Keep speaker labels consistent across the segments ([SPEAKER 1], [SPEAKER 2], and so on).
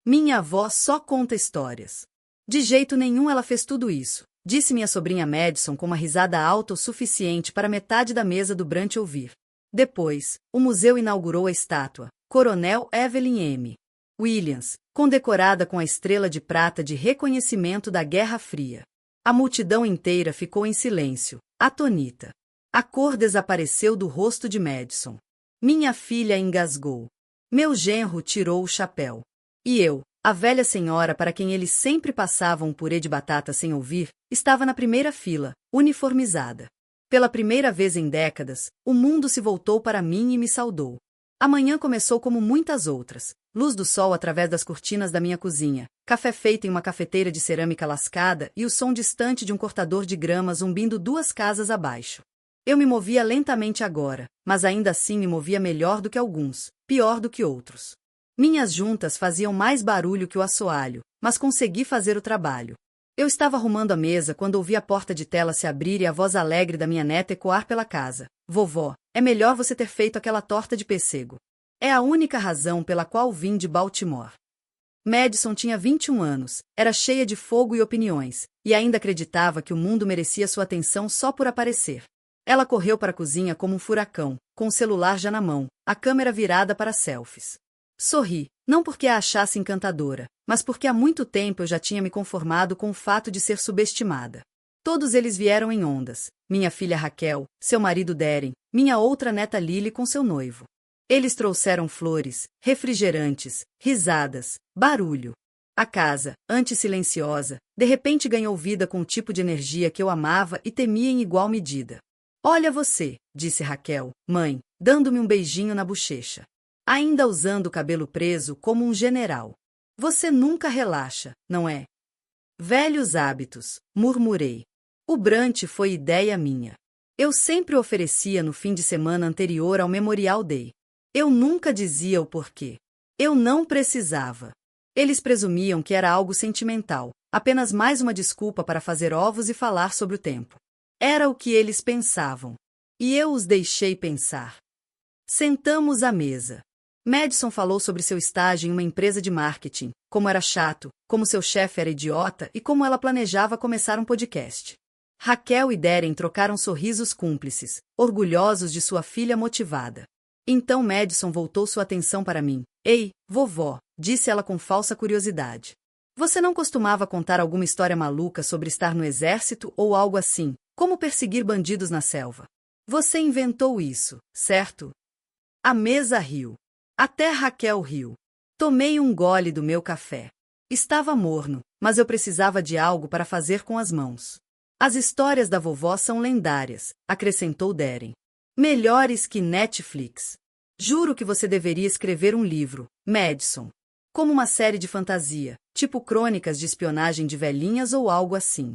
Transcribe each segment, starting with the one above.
[SPEAKER 1] Minha avó só conta histórias. De jeito nenhum ela fez tudo isso, disse minha sobrinha Madison com uma risada alta o suficiente para metade da mesa do brunch ouvir. Depois, o museu inaugurou a estátua, Coronel Evelyn M. Williams, condecorada com a estrela de prata de reconhecimento da Guerra Fria. A multidão inteira ficou em silêncio, atônita. A cor desapareceu do rosto de Madison. Minha filha engasgou. Meu genro tirou o chapéu. E eu, a velha senhora para quem eles sempre passavam um purê de batata sem ouvir, estava na primeira fila, uniformizada. Pela primeira vez em décadas, o mundo se voltou para mim e me saudou. A manhã começou como muitas outras. Luz do sol através das cortinas da minha cozinha, café feito em uma cafeteira de cerâmica lascada e o som distante de um cortador de grama zumbindo 2 casas abaixo. Eu me movia lentamente agora, mas ainda assim me movia melhor do que alguns, pior do que outros. Minhas juntas faziam mais barulho que o assoalho, mas consegui fazer o trabalho. Eu estava arrumando a mesa quando ouvi a porta de tela se abrir e a voz alegre da minha neta ecoar pela casa. Vovó, é melhor você ter feito aquela torta de pêssego. É a única razão pela qual vim de Baltimore. Madison tinha 21 anos, era cheia de fogo e opiniões, e ainda acreditava que o mundo merecia sua atenção só por aparecer. Ela correu para a cozinha como um furacão, com o celular já na mão, a câmera virada para selfies. Sorri, não porque a achasse encantadora, mas porque há muito tempo eu já tinha me conformado com o fato de ser subestimada. Todos eles vieram em ondas, minha filha Raquel, seu marido Darren, minha outra neta Lily com seu noivo. Eles trouxeram flores, refrigerantes, risadas, barulho. A casa, antes silenciosa, de repente ganhou vida com o tipo de energia que eu amava e temia em igual medida. Olha você, disse Raquel, mãe, dando-me um beijinho na bochecha. Ainda usando o cabelo preso como um general. Você nunca relaxa, não é? Velhos hábitos, murmurei. O brunch foi ideia minha. Eu sempre oferecia no fim de semana anterior ao Memorial Day. Eu nunca dizia o porquê. Eu não precisava. Eles presumiam que era algo sentimental, apenas mais uma desculpa para fazer ovos e falar sobre o tempo. Era o que eles pensavam. E eu os deixei pensar. Sentamos à mesa. Madison falou sobre seu estágio em uma empresa de marketing, como era chato, como seu chefe era idiota e como ela planejava começar um podcast. Raquel e Darren trocaram sorrisos cúmplices, orgulhosos de sua filha motivada. Então Madison voltou sua atenção para mim. Ei, vovó, disse ela com falsa curiosidade. Você não costumava contar alguma história maluca sobre estar no exército ou algo assim, como perseguir bandidos na selva? Você inventou isso, certo? A mesa riu. Até Raquel riu. Tomei um gole do meu café. Estava morno, mas eu precisava de algo para fazer com as mãos. As histórias da vovó são lendárias, acrescentou Darren. Melhores que Netflix. Juro que você deveria escrever um livro, Madison. Como uma série de fantasia, tipo crônicas de espionagem de velhinhas ou algo assim.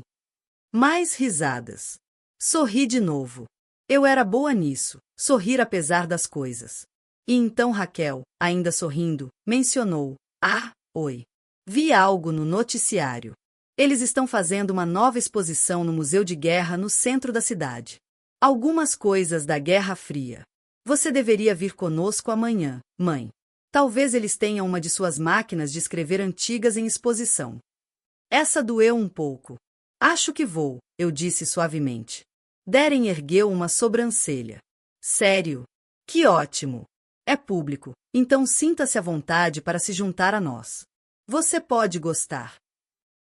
[SPEAKER 1] Mais risadas. Sorri de novo. Eu era boa nisso, sorrir apesar das coisas. E então Raquel, ainda sorrindo, mencionou. Ah, oi. Vi algo no noticiário. Eles estão fazendo uma nova exposição no Museu de Guerra no centro da cidade. Algumas coisas da Guerra Fria. Você deveria vir conosco amanhã, mãe. Talvez eles tenham uma de suas máquinas de escrever antigas em exposição. Essa doeu um pouco. Acho que vou, eu disse suavemente. Darren ergueu uma sobrancelha. Sério? Que ótimo! É público, então sinta-se à vontade para se juntar a nós. Você pode gostar.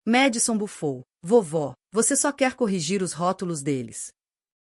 [SPEAKER 1] Madison bufou. Vovó, você só quer corrigir os rótulos deles.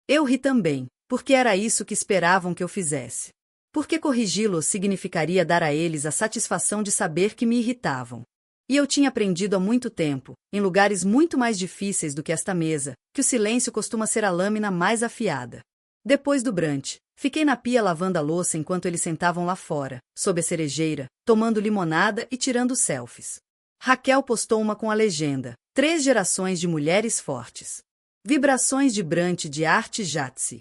[SPEAKER 1] Eu ri também, porque era isso que esperavam que eu fizesse. Porque corrigi-los significaria dar a eles a satisfação de saber que me irritavam. E eu tinha aprendido há muito tempo, em lugares muito mais difíceis do que esta mesa, que o silêncio costuma ser a lâmina mais afiada. Depois do brunch, fiquei na pia lavando a louça enquanto eles sentavam lá fora, sob a cerejeira, tomando limonada e tirando selfies. Raquel postou uma com a legenda: 3 gerações de mulheres fortes. Vibrações de brunch de arte Jatsi.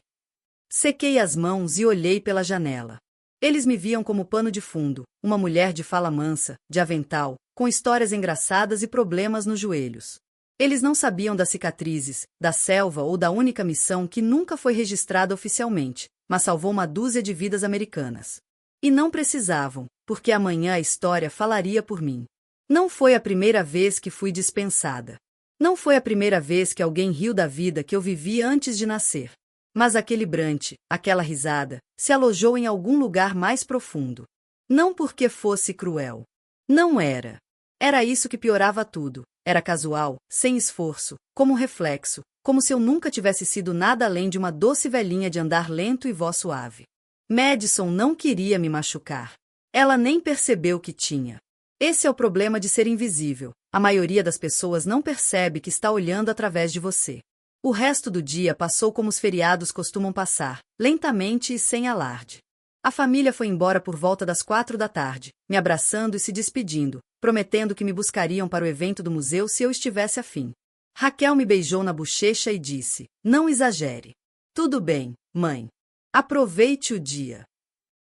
[SPEAKER 1] Sequei as mãos e olhei pela janela. Eles me viam como pano de fundo, uma mulher de fala mansa, de avental, com histórias engraçadas e problemas nos joelhos. Eles não sabiam das cicatrizes, da selva ou da única missão que nunca foi registrada oficialmente, mas salvou uma dúzia de vidas americanas. E não precisavam, porque amanhã a história falaria por mim. Não foi a primeira vez que fui dispensada. Não foi a primeira vez que alguém riu da vida que eu vivi antes de nascer. Mas aquele brante, aquela risada, se alojou em algum lugar mais profundo. Não porque fosse cruel. Não era. Era isso que piorava tudo. Era casual, sem esforço, como um reflexo, como se eu nunca tivesse sido nada além de uma doce velhinha de andar lento e voz suave. Madison não queria me machucar. Ela nem percebeu que tinha. Esse é o problema de ser invisível. A maioria das pessoas não percebe que está olhando através de você. O resto do dia passou como os feriados costumam passar, lentamente e sem alarde. A família foi embora por volta das 4 da tarde, me abraçando e se despedindo, prometendo que me buscariam para o evento do museu se eu estivesse afim. Raquel me beijou na bochecha e disse: "Não exagere." "Tudo bem, mãe. Aproveite o dia."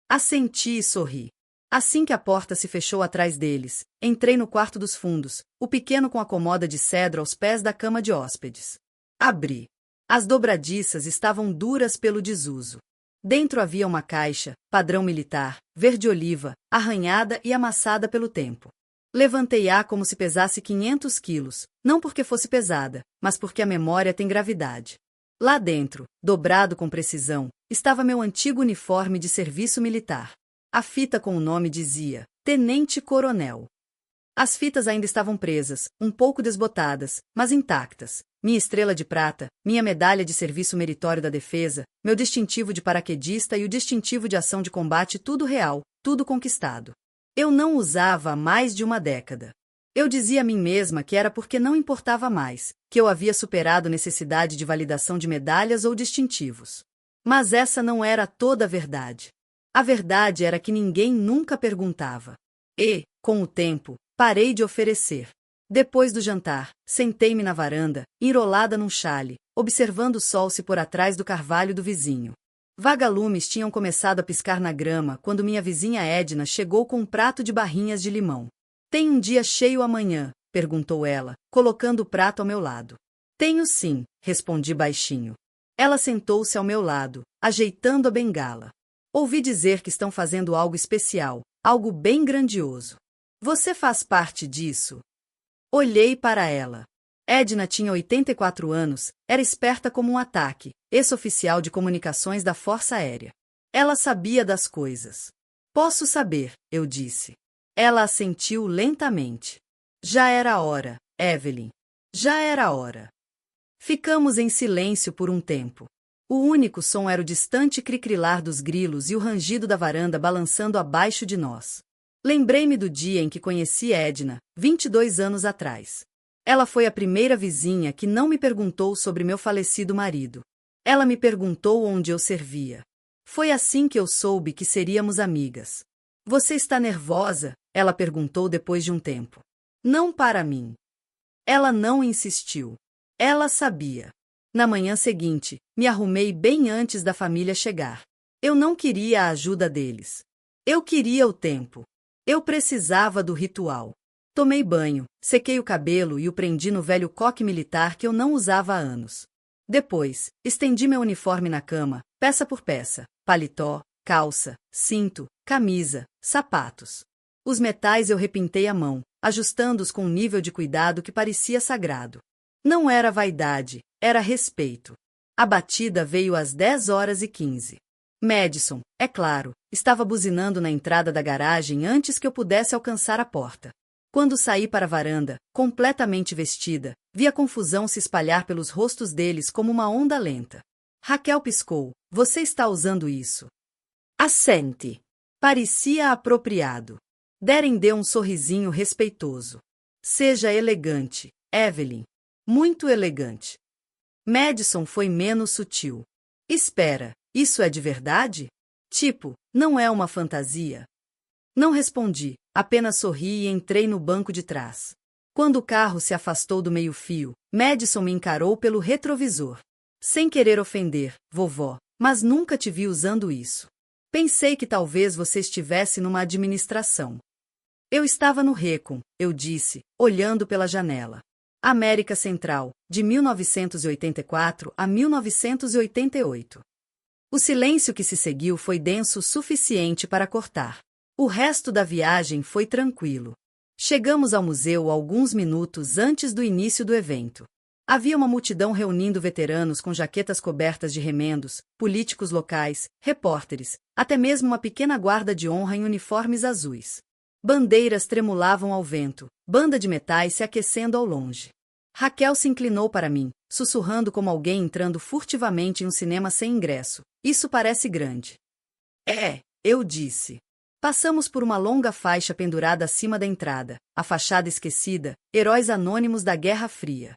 [SPEAKER 1] Assenti e sorri. Assim que a porta se fechou atrás deles, entrei no quarto dos fundos, o pequeno com a comoda de cedro aos pés da cama de hóspedes. Abri. As dobradiças estavam duras pelo desuso. Dentro havia uma caixa, padrão militar, verde-oliva, arranhada e amassada pelo tempo. Levantei-a como se pesasse 500 quilos, não porque fosse pesada, mas porque a memória tem gravidade. Lá dentro, dobrado com precisão, estava meu antigo uniforme de serviço militar. A fita com o nome dizia: Tenente Coronel. As fitas ainda estavam presas, um pouco desbotadas, mas intactas. Minha estrela de prata, minha medalha de serviço meritório da defesa, meu distintivo de paraquedista e o distintivo de ação de combate, tudo real, tudo conquistado. Eu não usava há mais de uma década. Eu dizia a mim mesma que era porque não importava mais, que eu havia superado necessidade de validação de medalhas ou distintivos. Mas essa não era toda a verdade. A verdade era que ninguém nunca perguntava. E, com o tempo, parei de oferecer. Depois do jantar, sentei-me na varanda, enrolada num chale, observando o sol se pôr atrás do carvalho do vizinho. Vagalumes tinham começado a piscar na grama quando minha vizinha Edna chegou com um prato de barrinhas de limão. "Tem um dia cheio amanhã?" perguntou ela, colocando o prato ao meu lado. "Tenho sim", respondi baixinho. Ela sentou-se ao meu lado, ajeitando a bengala. "Ouvi dizer que estão fazendo algo especial, algo bem grandioso. Você faz parte disso?" Olhei para ela. Edna tinha 84 anos, era esperta como um ataque, ex-oficial de comunicações da Força Aérea. Ela sabia das coisas. "Posso saber", eu disse. Ela assentiu lentamente. "Já era hora, Evelyn. Já era hora." Ficamos em silêncio por um tempo. O único som era o distante cricrilar dos grilos e o rangido da varanda balançando abaixo de nós. Lembrei-me do dia em que conheci Edna, 22 anos atrás. Ela foi a primeira vizinha que não me perguntou sobre meu falecido marido. Ela me perguntou onde eu servia. Foi assim que eu soube que seríamos amigas. "Você está nervosa?" ela perguntou depois de um tempo. "Não para mim." Ela não insistiu. Ela sabia. Na manhã seguinte, me arrumei bem antes da família chegar. Eu não queria a ajuda deles. Eu queria o tempo. Eu precisava do ritual. Tomei banho, sequei o cabelo e o prendi no velho coque militar que eu não usava há anos. Depois, estendi meu uniforme na cama, peça por peça, paletó, calça, cinto, camisa, sapatos. Os metais eu repintei à mão, ajustando-os com um nível de cuidado que parecia sagrado. Não era vaidade, era respeito. A batida veio às 10h15. Madison, é claro, estava buzinando na entrada da garagem antes que eu pudesse alcançar a porta. Quando saí para a varanda, completamente vestida, vi a confusão se espalhar pelos rostos deles como uma onda lenta. Raquel piscou. "Você está usando isso?" Assente. Parecia apropriado. Darren deu um sorrisinho respeitoso. "Seja elegante, Evelyn. Muito elegante." Madison foi menos sutil. "Espera, isso é de verdade? Tipo, não é uma fantasia?" Não respondi, apenas sorri e entrei no banco de trás. Quando o carro se afastou do meio-fio, Madison me encarou pelo retrovisor. "Sem querer ofender, vovó, mas nunca te vi usando isso. Pensei que talvez você estivesse numa administração." "Eu estava no Recon", eu disse, olhando pela janela. América Central, de 1984 a 1988. O silêncio que se seguiu foi denso o suficiente para cortar. O resto da viagem foi tranquilo. Chegamos ao museu alguns minutos antes do início do evento. Havia uma multidão reunindo veteranos com jaquetas cobertas de remendos, políticos locais, repórteres, até mesmo uma pequena guarda de honra em uniformes azuis. Bandeiras tremulavam ao vento, banda de metais se aquecendo ao longe. Raquel se inclinou para mim, sussurrando como alguém entrando furtivamente em um cinema sem ingresso. Isso parece grande. É, eu disse. Passamos por uma longa faixa pendurada acima da entrada, a fachada esquecida, heróis anônimos da Guerra Fria.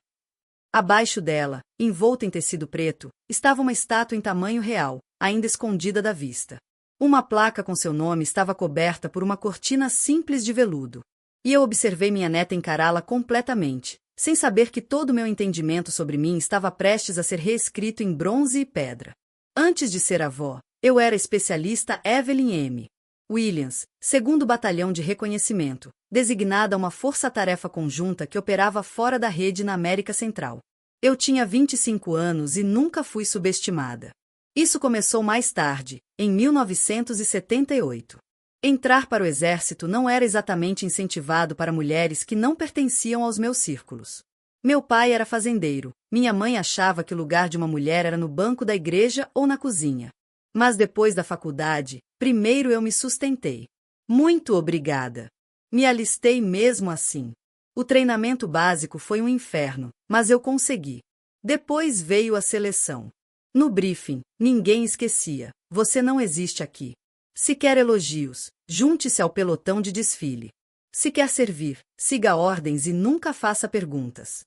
[SPEAKER 1] Abaixo dela, envolta em tecido preto, estava uma estátua em tamanho real, ainda escondida da vista. Uma placa com seu nome estava coberta por uma cortina simples de veludo. E eu observei minha neta encará-la completamente, sem saber que todo o meu entendimento sobre mim estava prestes a ser reescrito em bronze e pedra. Antes de ser avó, eu era especialista Evelyn M. Williams, 2º Batalhão de Reconhecimento, designada a uma força-tarefa conjunta que operava fora da rede na América Central. Eu tinha 25 anos e nunca fui subestimada. Isso começou mais tarde, em 1978. Entrar para o exército não era exatamente incentivado para mulheres que não pertenciam aos meus círculos. Meu pai era fazendeiro, minha mãe achava que o lugar de uma mulher era no banco da igreja ou na cozinha. Mas depois da faculdade, primeiro eu me sustentei. Muito obrigada. Me alistei mesmo assim. O treinamento básico foi um inferno, mas eu consegui. Depois veio a seleção. No briefing, ninguém esquecia: você não existe aqui. Se quer elogios, junte-se ao pelotão de desfile. Se quer servir, siga ordens e nunca faça perguntas.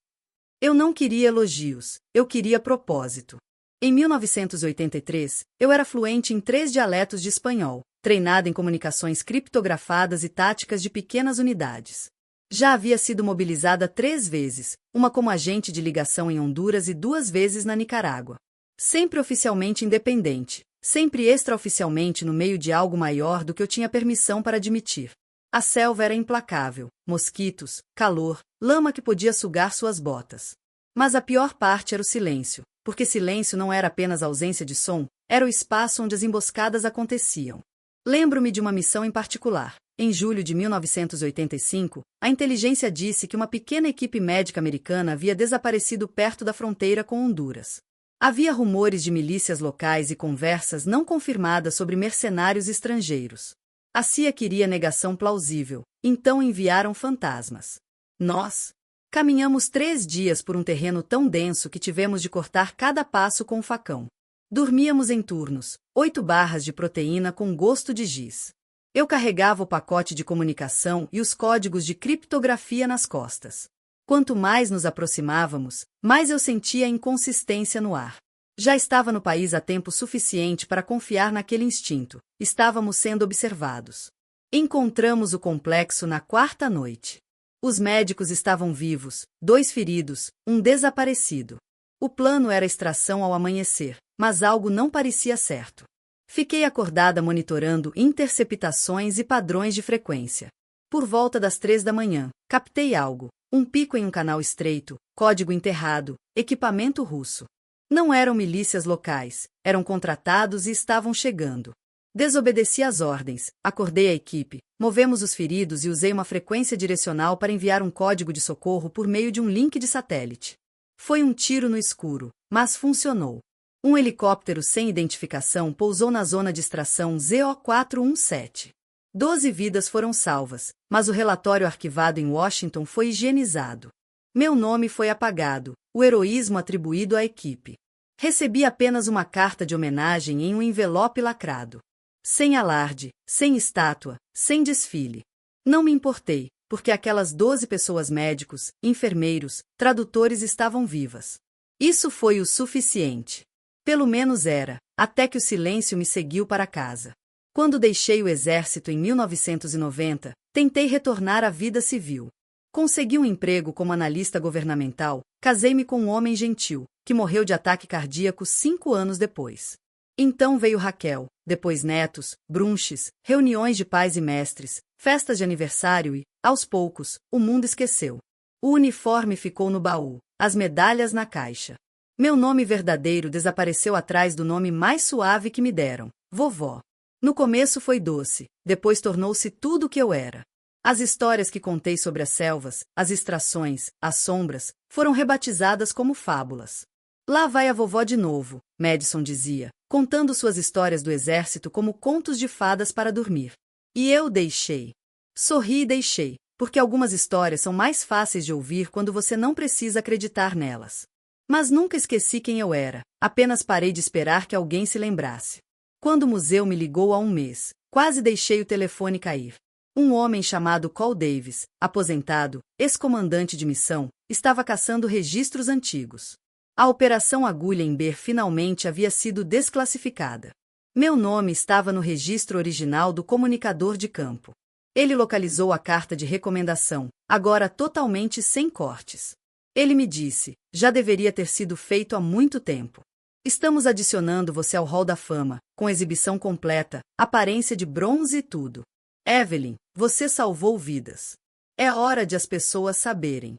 [SPEAKER 1] Eu não queria elogios, eu queria propósito. Em 1983, eu era fluente em 3 dialetos de espanhol, treinada em comunicações criptografadas e táticas de pequenas unidades. Já havia sido mobilizada 3 vezes, uma como agente de ligação em Honduras e 2 vezes na Nicarágua. Sempre oficialmente independente, sempre extraoficialmente no meio de algo maior do que eu tinha permissão para admitir. A selva era implacável, mosquitos, calor, lama que podia sugar suas botas. Mas a pior parte era o silêncio, porque silêncio não era apenas ausência de som, era o espaço onde as emboscadas aconteciam. Lembro-me de uma missão em particular. Em julho de 1985, a inteligência disse que uma pequena equipe médica americana havia desaparecido perto da fronteira com Honduras. Havia rumores de milícias locais e conversas não confirmadas sobre mercenários estrangeiros. A CIA queria negação plausível, então enviaram fantasmas. Nós caminhamos 3 dias por um terreno tão denso que tivemos de cortar cada passo com um facão. Dormíamos em turnos, 8 barras de proteína com gosto de giz. Eu carregava o pacote de comunicação e os códigos de criptografia nas costas. Quanto mais nos aproximávamos, mais eu sentia a inconsistência no ar. Já estava no país há tempo suficiente para confiar naquele instinto. Estávamos sendo observados. Encontramos o complexo na 4ª noite. Os médicos estavam vivos, 2 feridos, um desaparecido. O plano era extração ao amanhecer, mas algo não parecia certo. Fiquei acordada monitorando interceptações e padrões de frequência. Por volta das 3 da manhã, captei algo. Um pico em um canal estreito, código enterrado, equipamento russo. Não eram milícias locais, eram contratados e estavam chegando. Desobedeci às ordens, acordei a equipe, movemos os feridos e usei uma frequência direcional para enviar um código de socorro por meio de um link de satélite. Foi um tiro no escuro, mas funcionou. Um helicóptero sem identificação pousou na zona de extração ZO417. 12 vidas foram salvas, mas o relatório arquivado em Washington foi higienizado. Meu nome foi apagado, o heroísmo atribuído à equipe. Recebi apenas uma carta de homenagem em um envelope lacrado. Sem alarde, sem estátua, sem desfile. Não me importei, porque aquelas 12 pessoas médicos, enfermeiros, tradutores estavam vivas. Isso foi o suficiente. Pelo menos era, até que o silêncio me seguiu para casa. Quando deixei o exército em 1990, tentei retornar à vida civil. Consegui um emprego como analista governamental, casei-me com um homem gentil, que morreu de ataque cardíaco 5 anos depois. Então veio Raquel, depois netos, brunches, reuniões de pais e mestres, festas de aniversário e, aos poucos, o mundo esqueceu. O uniforme ficou no baú, as medalhas na caixa. Meu nome verdadeiro desapareceu atrás do nome mais suave que me deram, vovó. No começo foi doce, depois tornou-se tudo o que eu era. As histórias que contei sobre as selvas, as extrações, as sombras, foram rebatizadas como fábulas. Lá vai a vovó de novo, Madison dizia, contando suas histórias do exército como contos de fadas para dormir. E eu deixei. Sorri e deixei, porque algumas histórias são mais fáceis de ouvir quando você não precisa acreditar nelas. Mas nunca esqueci quem eu era, apenas parei de esperar que alguém se lembrasse. Quando o museu me ligou há um mês, quase deixei o telefone cair. Um homem chamado Cole Davis, aposentado, ex-comandante de missão, estava caçando registros antigos. A Operação Agulha em Ber finalmente havia sido desclassificada. Meu nome estava no registro original do comunicador de campo. Ele localizou a carta de recomendação, agora totalmente sem cortes. Ele me disse, já deveria ter sido feito há muito tempo. Estamos adicionando você ao Hall da Fama, com exibição completa, aparência de bronze e tudo. Evelyn, você salvou vidas. É hora de as pessoas saberem.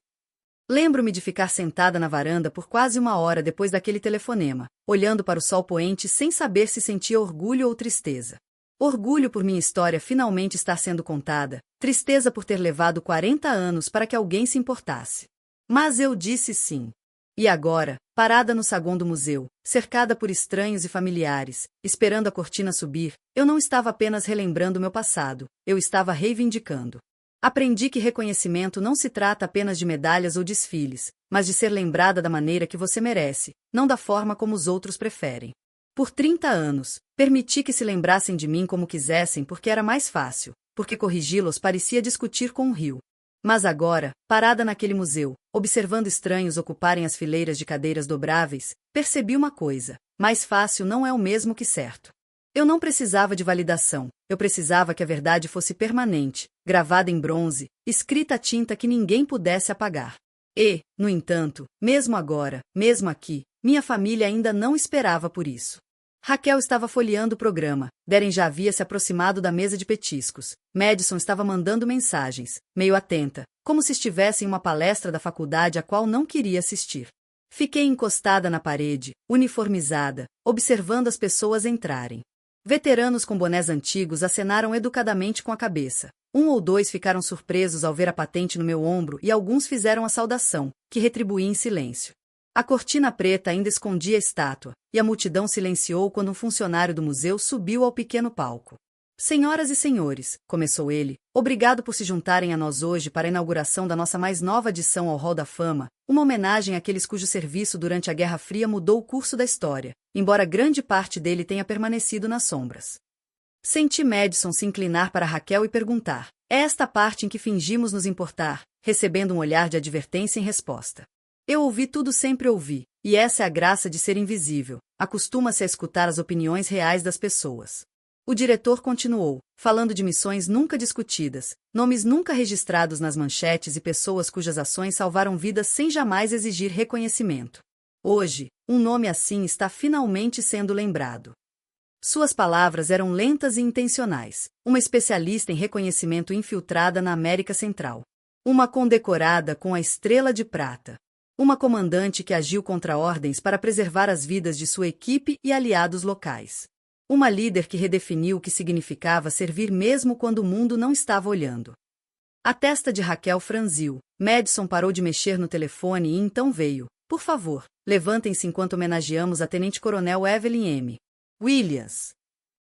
[SPEAKER 1] Lembro-me de ficar sentada na varanda por quase uma hora depois daquele telefonema, olhando para o sol poente sem saber se sentia orgulho ou tristeza. Orgulho por minha história finalmente estar sendo contada, tristeza por ter levado 40 anos para que alguém se importasse. Mas eu disse sim. E agora, parada no saguão do museu, cercada por estranhos e familiares, esperando a cortina subir, eu não estava apenas relembrando meu passado, eu estava reivindicando. Aprendi que reconhecimento não se trata apenas de medalhas ou desfiles, mas de ser lembrada da maneira que você merece, não da forma como os outros preferem. Por 30 anos, permiti que se lembrassem de mim como quisessem porque era mais fácil, porque corrigi-los parecia discutir com um rio. Mas agora, parada naquele museu, observando estranhos ocuparem as fileiras de cadeiras dobráveis, percebi uma coisa: mais fácil não é o mesmo que certo. Eu não precisava de validação, eu precisava que a verdade fosse permanente, gravada em bronze, escrita a tinta que ninguém pudesse apagar. E, no entanto, mesmo agora, mesmo aqui, minha família ainda não esperava por isso. Raquel estava folheando o programa, Darren já havia se aproximado da mesa de petiscos. Madison estava mandando mensagens, meio atenta, como se estivesse em uma palestra da faculdade a qual não queria assistir. Fiquei encostada na parede, uniformizada, observando as pessoas entrarem. Veteranos com bonés antigos acenaram educadamente com a cabeça. Um ou dois ficaram surpresos ao ver a patente no meu ombro e alguns fizeram a saudação, que retribuí em silêncio. A cortina preta ainda escondia a estátua, e a multidão silenciou quando um funcionário do museu subiu ao pequeno palco. Senhoras e senhores, começou ele, obrigado por se juntarem a nós hoje para a inauguração da nossa mais nova adição ao Hall da Fama, uma homenagem àqueles cujo serviço durante a Guerra Fria mudou o curso da história, embora grande parte dele tenha permanecido nas sombras. Senti Madison se inclinar para Raquel e perguntar: é esta parte em que fingimos nos importar, recebendo um olhar de advertência em resposta. Eu ouvi tudo, sempre ouvi, e essa é a graça de ser invisível, acostuma-se a escutar as opiniões reais das pessoas. O diretor continuou, falando de missões nunca discutidas, nomes nunca registrados nas manchetes e pessoas cujas ações salvaram vidas sem jamais exigir reconhecimento. Hoje, um nome assim está finalmente sendo lembrado. Suas palavras eram lentas e intencionais, uma especialista em reconhecimento infiltrada na América Central. Uma condecorada com a Estrela de Prata. Uma comandante que agiu contra ordens para preservar as vidas de sua equipe e aliados locais. Uma líder que redefiniu o que significava servir mesmo quando o mundo não estava olhando. A testa de Raquel franziu. Madison parou de mexer no telefone e então veio. Por favor, levantem-se enquanto homenageamos a Tenente-Coronel Evelyn M. Williams.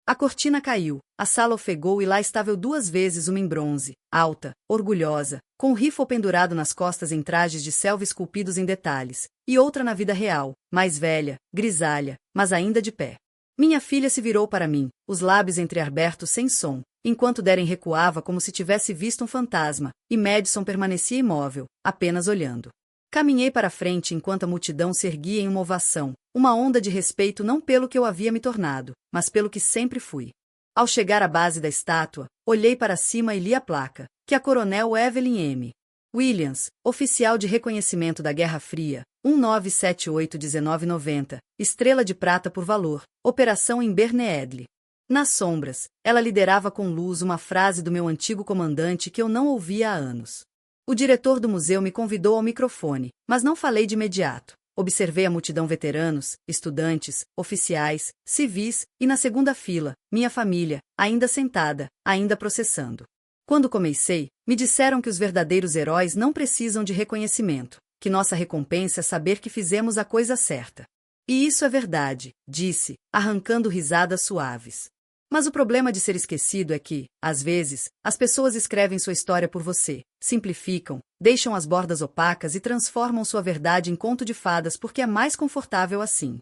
[SPEAKER 1] A cortina caiu, a sala ofegou e lá estava eu 2 vezes, uma em bronze, alta, orgulhosa, com o rifle pendurado nas costas em trajes de selva esculpidos em detalhes, e outra na vida real, mais velha, grisalha, mas ainda de pé. Minha filha se virou para mim, os lábios entreabertos sem som, enquanto Darren recuava como se tivesse visto um fantasma, e Madison permanecia imóvel, apenas olhando. Caminhei para frente enquanto a multidão se erguia em uma ovação, uma onda de respeito não pelo que eu havia me tornado, mas pelo que sempre fui. Ao chegar à base da estátua, olhei para cima e li a placa, que a Coronel Evelyn M. Williams, oficial de reconhecimento da Guerra Fria, 1978-1990, Estrela de Prata por valor, Operação Inverneedly. Nas sombras, ela liderava com luz uma frase do meu antigo comandante que eu não ouvia há anos. O diretor do museu me convidou ao microfone, mas não falei de imediato. Observei a multidão, veteranos, estudantes, oficiais, civis, e na segunda fila, minha família, ainda sentada, ainda processando. Quando comecei, me disseram que os verdadeiros heróis não precisam de reconhecimento, que nossa recompensa é saber que fizemos a coisa certa. E isso é verdade, disse, arrancando risadas suaves. Mas o problema de ser esquecido é que, às vezes, as pessoas escrevem sua história por você, simplificam, deixam as bordas opacas e transformam sua verdade em conto de fadas porque é mais confortável assim.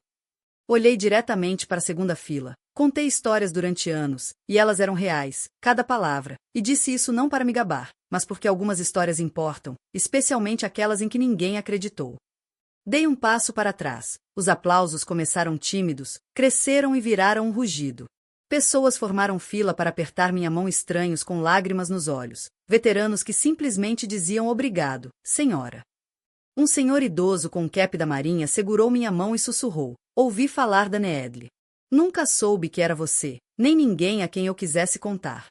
[SPEAKER 1] Olhei diretamente para a segunda fila. Contei histórias durante anos, e elas eram reais, cada palavra, e disse isso não para me gabar, mas porque algumas histórias importam, especialmente aquelas em que ninguém acreditou. Dei um passo para trás. Os aplausos começaram tímidos, cresceram e viraram um rugido. Pessoas formaram fila para apertar minha mão, estranhos com lágrimas nos olhos, veteranos que simplesmente diziam obrigado, senhora. Um senhor idoso com um cap da marinha segurou minha mão e sussurrou, ouvi falar da Needle. Nunca soube que era você, nem ninguém a quem eu quisesse contar.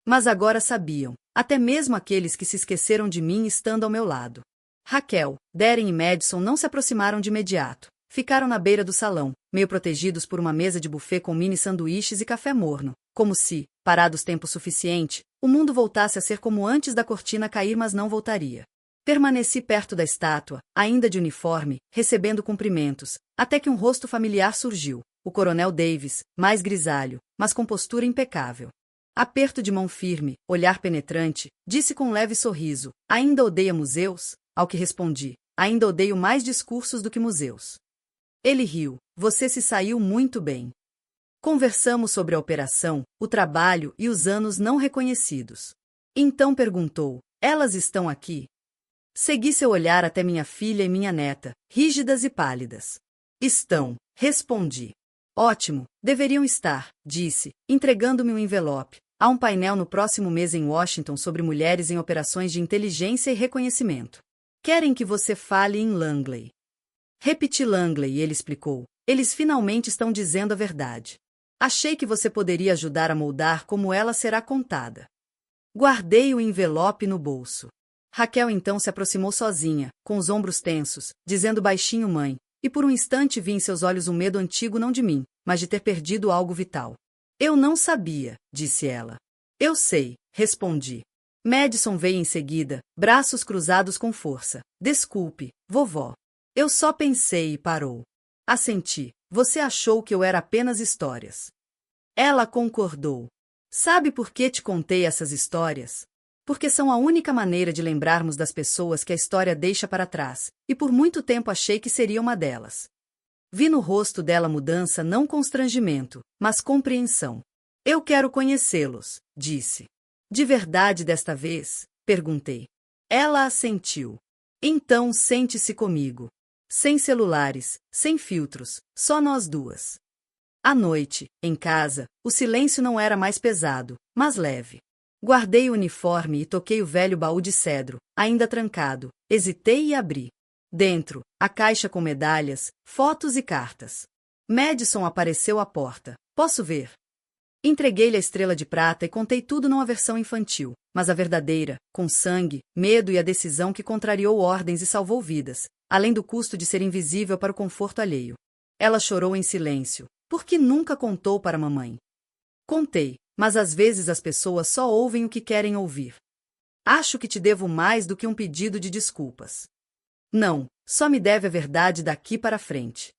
[SPEAKER 1] Mas agora sabiam, até mesmo aqueles que se esqueceram de mim estando ao meu lado. Raquel, Darren e Madison não se aproximaram de imediato. Ficaram na beira do salão, meio protegidos por uma mesa de buffet com mini sanduíches e café morno, como se, parados tempo suficiente, o mundo voltasse a ser como antes da cortina cair, mas não voltaria. Permaneci perto da estátua, ainda de uniforme, recebendo cumprimentos, até que um rosto familiar surgiu, o Coronel Davis, mais grisalho, mas com postura impecável. Aperto de mão firme, olhar penetrante, disse com um leve sorriso, ainda odeia museus? Ao que respondi, ainda odeio mais discursos do que museus. Ele riu, você se saiu muito bem. Conversamos sobre a operação, o trabalho e os anos não reconhecidos. Então perguntou, elas estão aqui? Segui seu olhar até minha filha e minha neta, rígidas e pálidas. Estão, respondi. Ótimo, deveriam estar, disse, entregando-me um envelope. Há um painel no próximo mês em Washington sobre mulheres em operações de inteligência e reconhecimento. Querem que você fale em Langley. Repeti Langley e ele explicou. Eles finalmente estão dizendo a verdade. Achei que você poderia ajudar a moldar como ela será contada. Guardei o envelope no bolso. Raquel então se aproximou sozinha, com os ombros tensos, dizendo baixinho mãe, e por um instante vi em seus olhos um medo antigo não de mim, mas de ter perdido algo vital. Eu não sabia, disse ela. Eu sei, respondi. Madison veio em seguida, braços cruzados com força. Desculpe, vovó. Eu só pensei e parou. Assenti. Você achou que eu era apenas histórias. Ela concordou. Sabe por que te contei essas histórias? Porque são a única maneira de lembrarmos das pessoas que a história deixa para trás, e por muito tempo achei que seria uma delas. Vi no rosto dela mudança, não constrangimento, mas compreensão. Eu quero conhecê-los, disse. De verdade desta vez? Perguntei. Ela assentiu. Então sente-se comigo. Sem celulares, sem filtros, só nós duas. À noite, em casa, o silêncio não era mais pesado, mas leve. Guardei o uniforme e toquei o velho baú de cedro, ainda trancado. Hesitei e abri. Dentro, a caixa com medalhas, fotos e cartas. Madison apareceu à porta. Posso ver? Entreguei-lhe a estrela de prata e contei tudo numa versão infantil, mas a verdadeira, com sangue, medo e a decisão que contrariou ordens e salvou vidas, além do custo de ser invisível para o conforto alheio. Ela chorou em silêncio. Por que nunca contou para mamãe? Contei, mas às vezes as pessoas só ouvem o que querem ouvir. Acho que te devo mais do que um pedido de desculpas. Não, só me deve a verdade daqui para frente.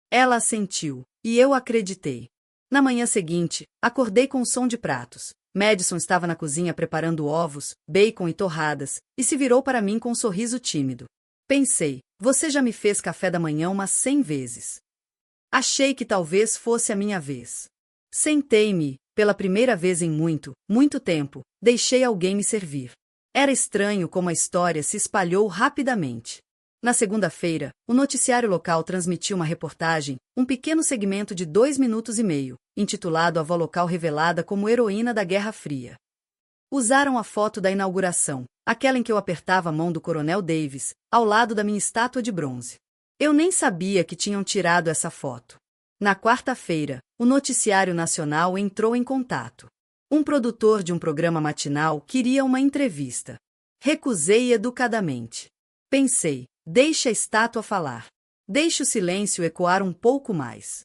[SPEAKER 1] Ela assentiu, e eu acreditei. Na manhã seguinte, acordei com o som de pratos. Madison estava na cozinha preparando ovos, bacon e torradas, e se virou para mim com um sorriso tímido. Pensei, você já me fez café da manhã umas 100 vezes. Achei que talvez fosse a minha vez. Sentei-me, pela primeira vez em muito, muito tempo, deixei alguém me servir. Era estranho como a história se espalhou rapidamente. Na segunda-feira, o noticiário local transmitiu uma reportagem, um pequeno segmento de 2 minutos e meio, intitulado Avó Local Revelada como Heroína da Guerra Fria. Usaram a foto da inauguração, aquela em que eu apertava a mão do Coronel Davis, ao lado da minha estátua de bronze. Eu nem sabia que tinham tirado essa foto. Na quarta-feira, o Noticiário Nacional entrou em contato. Um produtor de um programa matinal queria uma entrevista. Recusei educadamente. Pensei, deixe a estátua falar. Deixe o silêncio ecoar um pouco mais.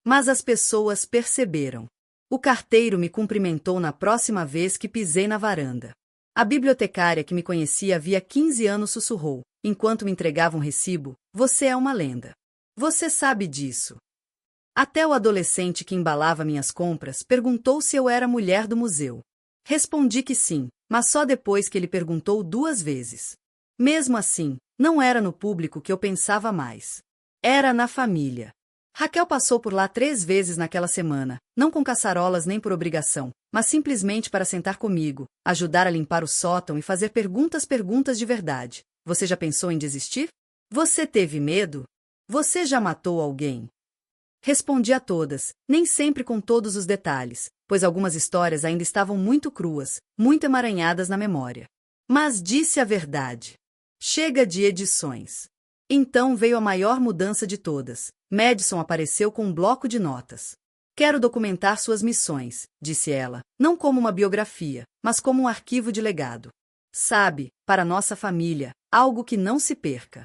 [SPEAKER 1] Mas as pessoas perceberam. O carteiro me cumprimentou na próxima vez que pisei na varanda. A bibliotecária que me conhecia havia 15 anos sussurrou, enquanto me entregava um recibo: "Você é uma lenda. Você sabe disso." Até o adolescente que embalava minhas compras perguntou se eu era mulher do museu. Respondi que sim, mas só depois que ele perguntou 2 vezes. Mesmo assim, não era no público que eu pensava mais. Era na família. Raquel passou por lá 3 vezes naquela semana, não com caçarolas nem por obrigação, mas simplesmente para sentar comigo, ajudar a limpar o sótão e fazer perguntas de verdade. Você já pensou em desistir? Você teve medo? Você já matou alguém? Respondi a todas, nem sempre com todos os detalhes, pois algumas histórias ainda estavam muito cruas, muito emaranhadas na memória. Mas disse a verdade. Chega de edições. Então veio a maior mudança de todas. Madison apareceu com um bloco de notas. "Quero documentar suas missões", disse ela, "não como uma biografia, mas como um arquivo de legado. Sabe, para nossa família, algo que não se perca."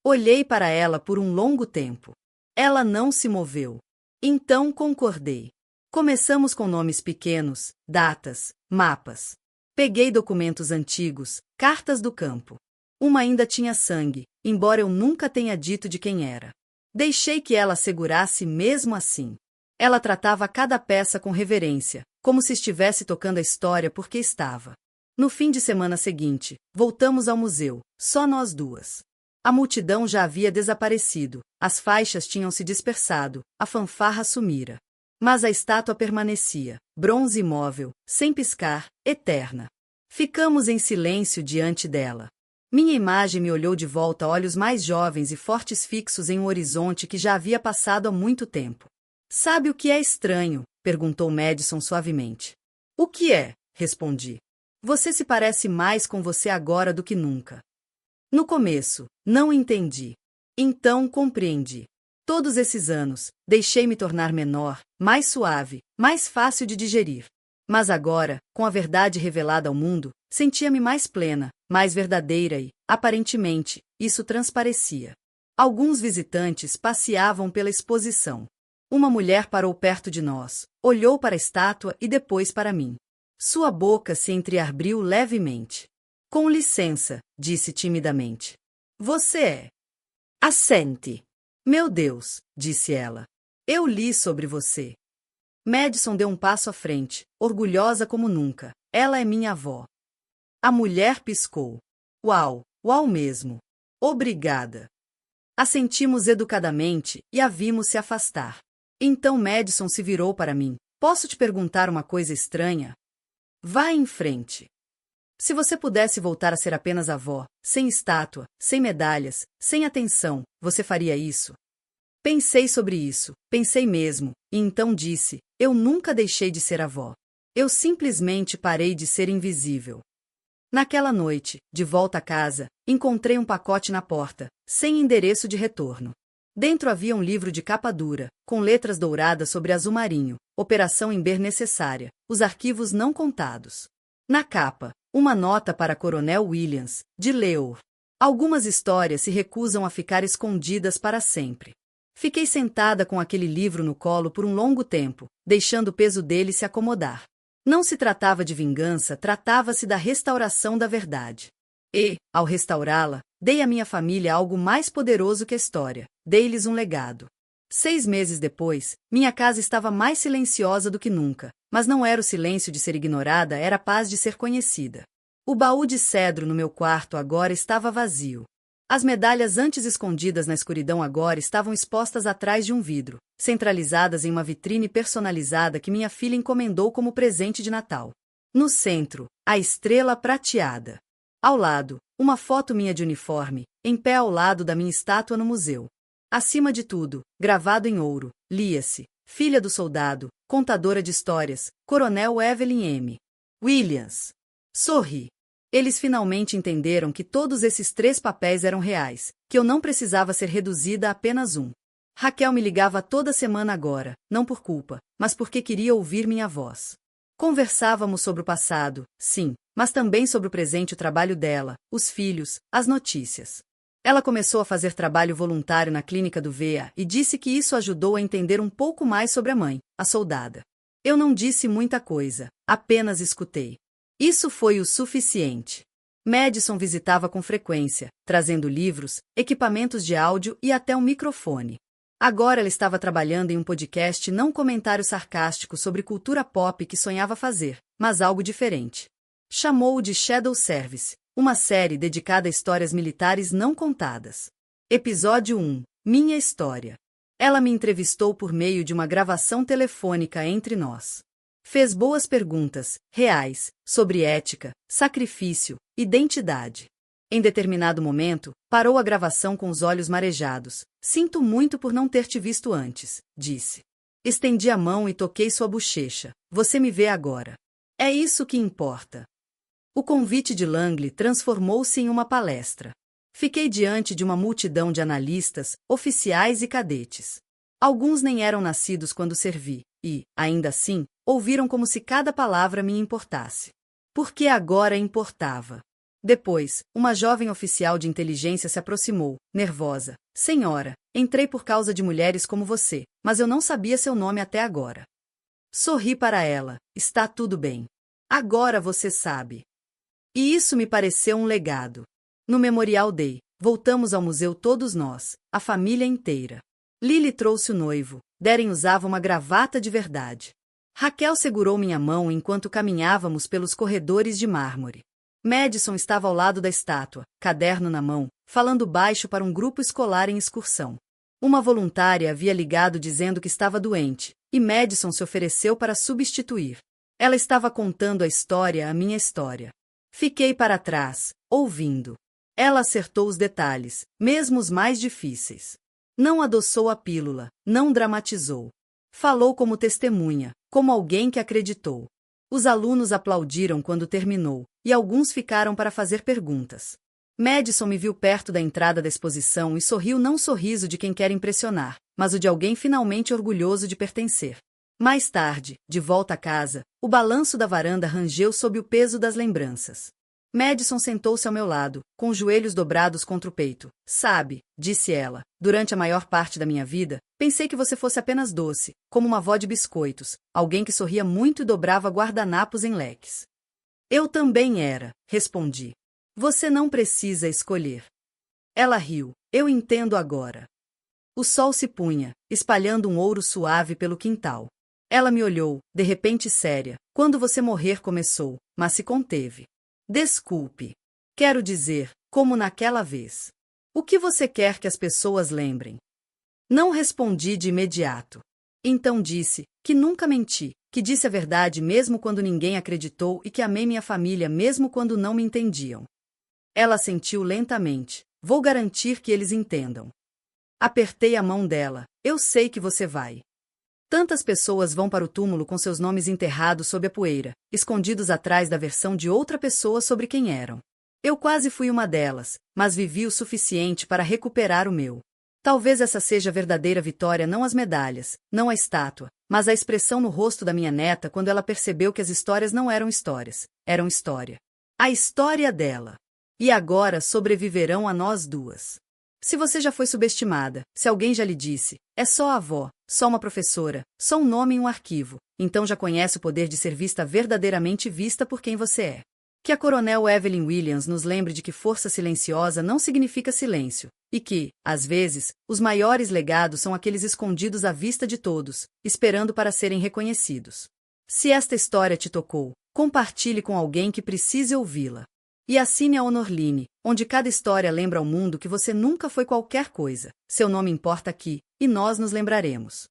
[SPEAKER 1] Olhei para ela por um longo tempo. Ela não se moveu. Então concordei. Começamos com nomes pequenos, datas, mapas. Peguei documentos antigos, cartas do campo. Uma ainda tinha sangue, embora eu nunca tenha dito de quem era. Deixei que ela segurasse mesmo assim. Ela tratava cada peça com reverência, como se estivesse tocando a história porque estava. No fim de semana seguinte, voltamos ao museu, só nós duas. A multidão já havia desaparecido, as faixas tinham se dispersado, a fanfarra sumira. Mas a estátua permanecia, bronze imóvel, sem piscar, eterna. Ficamos em silêncio diante dela. Minha imagem me olhou de volta, olhos mais jovens e fortes fixos em um horizonte que já havia passado há muito tempo. "Sabe o que é estranho?" perguntou Madison suavemente. "O que é?" respondi. "Você se parece mais com você agora do que nunca." No começo, não entendi. Então compreendi. Todos esses anos, deixei-me tornar menor, mais suave, mais fácil de digerir. Mas agora, com a verdade revelada ao mundo, sentia-me mais plena, mais verdadeira e, aparentemente, isso transparecia. Alguns visitantes passeavam pela exposição. Uma mulher parou perto de nós, olhou para a estátua e depois para mim. Sua boca se entreabriu levemente. "Com licença", disse timidamente. "Você é?" "Assente." "Meu Deus", disse ela. "Eu li sobre você." Madison deu um passo à frente, orgulhosa como nunca. "Ela é minha avó." A mulher piscou. "Uau, uau mesmo. Obrigada." Assentimos educadamente e a vimos se afastar. Então Madison se virou para mim. "Posso te perguntar uma coisa estranha?" "Vá em frente." "Se você pudesse voltar a ser apenas avó, sem estátua, sem medalhas, sem atenção, você faria isso?" Pensei sobre isso, pensei mesmo, e então disse: "Eu nunca deixei de ser avó. Eu simplesmente parei de ser invisível." Naquela noite, de volta a casa, encontrei um pacote na porta, sem endereço de retorno. Dentro havia um livro de capa dura, com letras douradas sobre azul marinho, Operação Ember necessária, os arquivos não contados. Na capa, uma nota para Coronel Williams, de Leor. Algumas histórias se recusam a ficar escondidas para sempre. Fiquei sentada com aquele livro no colo por um longo tempo, deixando o peso dele se acomodar. Não se tratava de vingança, tratava-se da restauração da verdade. E, ao restaurá-la, dei à minha família algo mais poderoso que a história, dei-lhes um legado. 6 meses depois, minha casa estava mais silenciosa do que nunca, mas não era o silêncio de ser ignorada, era a paz de ser conhecida. O baú de cedro no meu quarto agora estava vazio. As medalhas antes escondidas na escuridão agora estavam expostas atrás de um vidro, centralizadas em uma vitrine personalizada que minha filha encomendou como presente de Natal. No centro, a estrela prateada. Ao lado, uma foto minha de uniforme, em pé ao lado da minha estátua no museu. Acima de tudo, gravado em ouro, lia-se: "Filha do soldado, contadora de histórias, Coronel Evelyn M. Williams." Sorri. Eles finalmente entenderam que todos esses 3 papéis eram reais, que eu não precisava ser reduzida a apenas um. Raquel me ligava toda semana agora, não por culpa, mas porque queria ouvir minha voz. Conversávamos sobre o passado, sim, mas também sobre o presente, o trabalho dela, os filhos, as notícias. Ela começou a fazer trabalho voluntário na clínica do VEA e disse que isso ajudou a entender um pouco mais sobre a mãe, a soldada. Eu não disse muita coisa, apenas escutei. Isso foi o suficiente. Madison visitava com frequência, trazendo livros, equipamentos de áudio e até um microfone. Agora ela estava trabalhando em um podcast, não um comentário sarcástico sobre cultura pop que sonhava fazer, mas algo diferente. Chamou-o de Shadow Service, uma série dedicada a histórias militares não contadas. Episódio 1. Minha história. Ela me entrevistou por meio de uma gravação telefônica entre nós. Fez boas perguntas, reais, sobre ética, sacrifício, identidade. Em determinado momento, parou a gravação com os olhos marejados. Sinto muito por não ter te visto antes, disse. Estendi a mão e toquei sua bochecha. Você me vê agora. É isso que importa. O convite de Langley transformou-se em uma palestra. Fiquei diante de uma multidão de analistas, oficiais e cadetes. Alguns nem eram nascidos quando servi, e, ainda assim, ouviram como se cada palavra me importasse. Porque agora importava. Depois, uma jovem oficial de inteligência se aproximou, nervosa. Senhora, entrei por causa de mulheres como você, mas eu não sabia seu nome até agora. Sorri para ela. Está tudo bem. Agora você sabe. E isso me pareceu um legado. No Memorial Day, voltamos ao museu todos nós, a família inteira. Lily trouxe o noivo. Darren usava uma gravata de verdade. Raquel segurou minha mão enquanto caminhávamos pelos corredores de mármore. Madison estava ao lado da estátua, caderno na mão, falando baixo para um grupo escolar em excursão. Uma voluntária havia ligado dizendo que estava doente, e Madison se ofereceu para substituir. Ela estava contando a minha história. Fiquei para trás, ouvindo. Ela acertou os detalhes, mesmo os mais difíceis. Não adoçou a pílula, não dramatizou. Falou como testemunha, como alguém que acreditou. Os alunos aplaudiram quando terminou, e alguns ficaram para fazer perguntas. Madison me viu perto da entrada da exposição e sorriu, não o sorriso de quem quer impressionar, mas o de alguém finalmente orgulhoso de pertencer. Mais tarde, de volta a casa, o balanço da varanda rangeu sob o peso das lembranças. Madison sentou-se ao meu lado, com os joelhos dobrados contra o peito. Sabe, disse ela, durante a maior parte da minha vida, pensei que você fosse apenas doce, como uma avó de biscoitos, alguém que sorria muito e dobrava guardanapos em leques. Eu também era, respondi. Você não precisa escolher. Ela riu. Eu entendo agora. O sol se punha, espalhando um ouro suave pelo quintal. Ela me olhou, de repente séria. Quando você morrer começou, mas se conteve. Desculpe. Quero dizer, como naquela vez. O que você quer que as pessoas lembrem? Não respondi de imediato. Então disse que nunca menti, que disse a verdade mesmo quando ninguém acreditou e que amei minha família mesmo quando não me entendiam. Ela assentiu lentamente. Vou garantir que eles entendam. Apertei a mão dela. Eu sei que você vai. Tantas pessoas vão para o túmulo com seus nomes enterrados sob a poeira, escondidos atrás da versão de outra pessoa sobre quem eram. Eu quase fui uma delas, mas vivi o suficiente para recuperar o meu. Talvez essa seja a verdadeira vitória, não as medalhas, não a estátua, mas a expressão no rosto da minha neta quando ela percebeu que as histórias não eram histórias, eram história. A história dela. E agora sobreviverão a nós duas. Se você já foi subestimada, se alguém já lhe disse, é só a avó, só uma professora, só um nome em um arquivo, então já conhece o poder de ser vista verdadeiramente vista por quem você é. Que a Coronel Evelyn Williams nos lembre de que força silenciosa não significa silêncio, e que, às vezes, os maiores legados são aqueles escondidos à vista de todos, esperando para serem reconhecidos. Se esta história te tocou, compartilhe com alguém que precise ouvi-la. E assine a Honorline, onde cada história lembra ao mundo que você nunca foi qualquer coisa. Seu nome importa aqui, e nós nos lembraremos.